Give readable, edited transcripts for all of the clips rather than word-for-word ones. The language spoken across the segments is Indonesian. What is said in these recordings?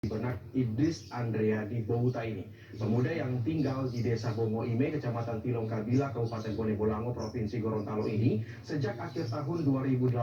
benak Idris Andreadi Bouta ini. Pemuda yang tinggal di Desa Bongo Ime, Kecamatan Tilong Kabila, Kabupaten Bone Bolango, Provinsi Gorontalo ini sejak akhir tahun 2018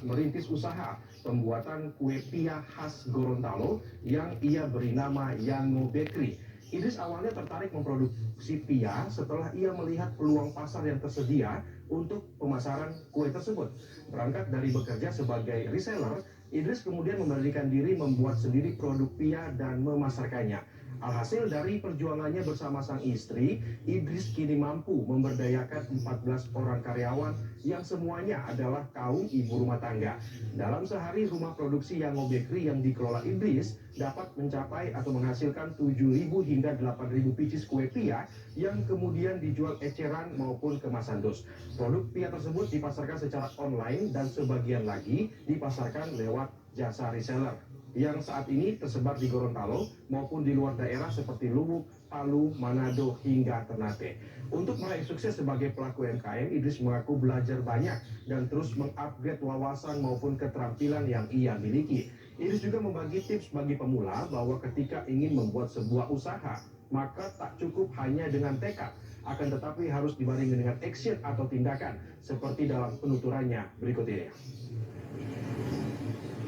merintis usaha pembuatan kue pia khas Gorontalo yang ia beri nama Yango Bakery. Idris awalnya tertarik memproduksi pia setelah ia melihat peluang pasar yang tersedia untuk pemasaran kue tersebut. Berangkat dari bekerja sebagai reseller, Idris kemudian memberanikan diri membuat sendiri produk pia dan memasarkannya. Alhasil dari perjuangannya bersama sang istri, Idris kini mampu memberdayakan 14 orang karyawan yang semuanya adalah kaum ibu rumah tangga. Dalam sehari, rumah produksi Yango Bakery yang dikelola Idris dapat mencapai atau menghasilkan 7.000 hingga 8.000 pieces kue pia yang kemudian dijual eceran maupun kemasan dus. Produk pia tersebut dipasarkan secara online dan sebagian lagi dipasarkan lewat jasa reseller yang saat ini tersebar di Gorontalo maupun di luar daerah seperti Luwu, Palu, Manado, hingga Ternate. Untuk meraih sukses sebagai pelaku UMKM, Idris mengaku belajar banyak dan terus mengupgrade wawasan maupun keterampilan yang ia miliki. Idris juga membagi tips bagi pemula bahwa ketika ingin membuat sebuah usaha, maka tak cukup hanya dengan tekad, akan tetapi harus dibarengi dengan action atau tindakan, seperti dalam penuturannya berikut ini.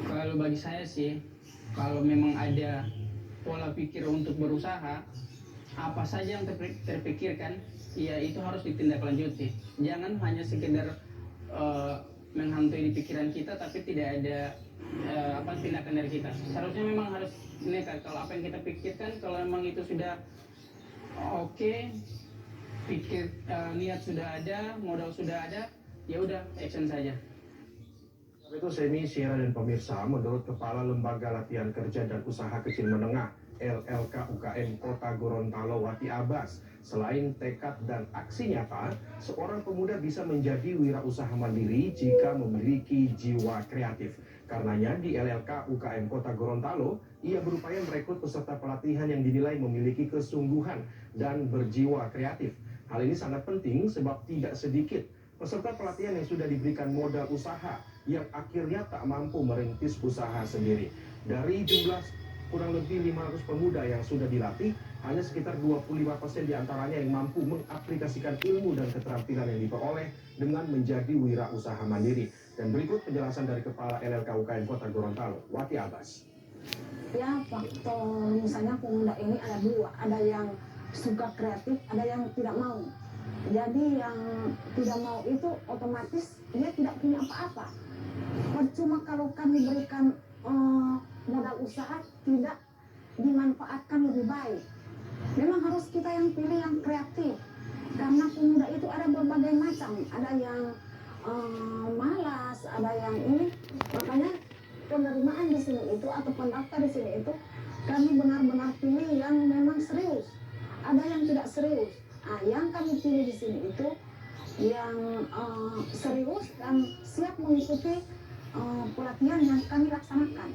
Kalau bagi saya sih, kalau memang ada pola pikir untuk berusaha, apa saja yang terpikirkan, ya itu harus ditindaklanjuti. Jangan hanya sekedar menghantui di pikiran kita, tapi tidak ada tindakan dari kita. Seharusnya memang harus nekat. Kalau apa yang kita pikirkan, kalau memang itu sudah oke, niat sudah ada, modal sudah ada, ya udah action saja. Itu Semi, Sierra, dan pemirsa, menurut Kepala Lembaga Latihan Kerja dan Usaha Kecil Menengah LLK UKM Kota Gorontalo Wati Abbas, selain tekad dan aksi nyata, seorang pemuda bisa menjadi wirausaha mandiri jika memiliki jiwa kreatif. Karenanya di LLK UKM Kota Gorontalo, ia berupaya merekrut peserta pelatihan yang dinilai memiliki kesungguhan dan berjiwa kreatif. Hal ini sangat penting sebab tidak sedikit peserta pelatihan yang sudah diberikan modal usaha yang akhirnya tak mampu merintis usaha sendiri. Dari jumlah kurang lebih 500 pemuda yang sudah dilatih, hanya sekitar 25% diantaranya yang mampu mengaplikasikan ilmu dan keterampilan yang diperoleh dengan menjadi wirausaha mandiri. Dan berikut penjelasan dari Kepala LLK UKM Kota Gorontalo, Wati Abbas. Ya, faktor misalnya pemuda ini ada dua, ada yang suka kreatif, ada yang tidak mau. Jadi yang tidak mau itu otomatis dia tidak punya apa-apa. Percuma kalau kami berikan modal usaha tidak dimanfaatkan lebih baik. Memang harus kita yang pilih yang kreatif. Karena pemuda itu ada berbagai macam. Ada yang malas, ada yang ini. Makanya penerimaan di sini itu atau pendaftar di sini itu kami benar-benar pilih yang memang serius. Ada yang tidak serius. Nah, yang kami pilih di sini itu yang serius dan siap mengikuti pelatihan yang kami laksanakan.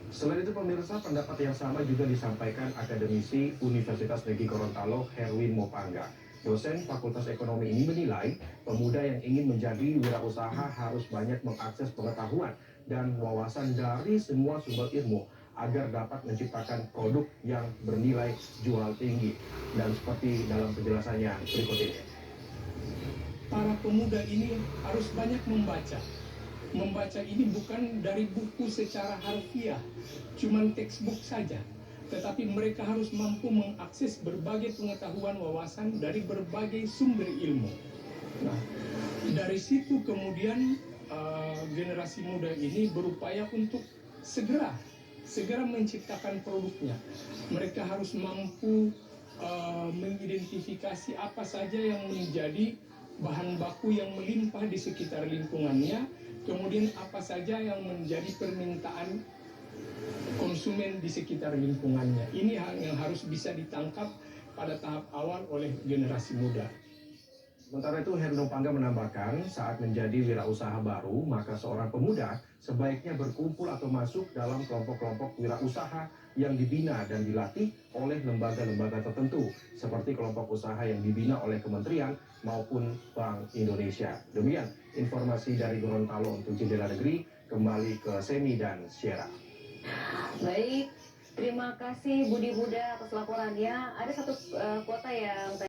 Selain itu pemirsa, pendapat yang sama juga disampaikan akademisi Universitas Negeri Gorontalo Herwin Mopangga. Dosen Fakultas Ekonomi ini menilai pemuda yang ingin menjadi wirausaha harus banyak mengakses pengetahuan dan wawasan dari semua sumber ilmu agar dapat menciptakan produk yang bernilai jual tinggi. Dan seperti dalam penjelasannya berikut ini. Para pemuda ini harus banyak membaca. Membaca ini bukan dari buku secara harfiah, cuman textbook saja. Tetapi mereka harus mampu mengakses berbagai pengetahuan wawasan dari berbagai sumber ilmu. Nah, dari situ kemudian generasi muda ini berupaya untuk segera menciptakan produknya. Mereka harus mampu mengidentifikasi apa saja yang menjadi bahan baku yang melimpah di sekitar lingkungannya, kemudian apa saja yang menjadi permintaan konsumen di sekitar lingkungannya. Ini hal yang harus bisa ditangkap pada tahap awal oleh generasi muda. Sementara itu, Herno Pangga menambahkan, saat menjadi wirausaha baru, maka seorang pemuda sebaiknya berkumpul atau masuk dalam kelompok-kelompok wirausaha yang dibina dan dilatih oleh lembaga-lembaga tertentu, seperti kelompok usaha yang dibina oleh kementerian maupun Bank Indonesia. Demikian informasi dari Gorontalo untuk Jendela Negeri, kembali ke Semi dan Sierra. Baik. Terima kasih Budi Buddha atas laporannya. Ada satu kota yang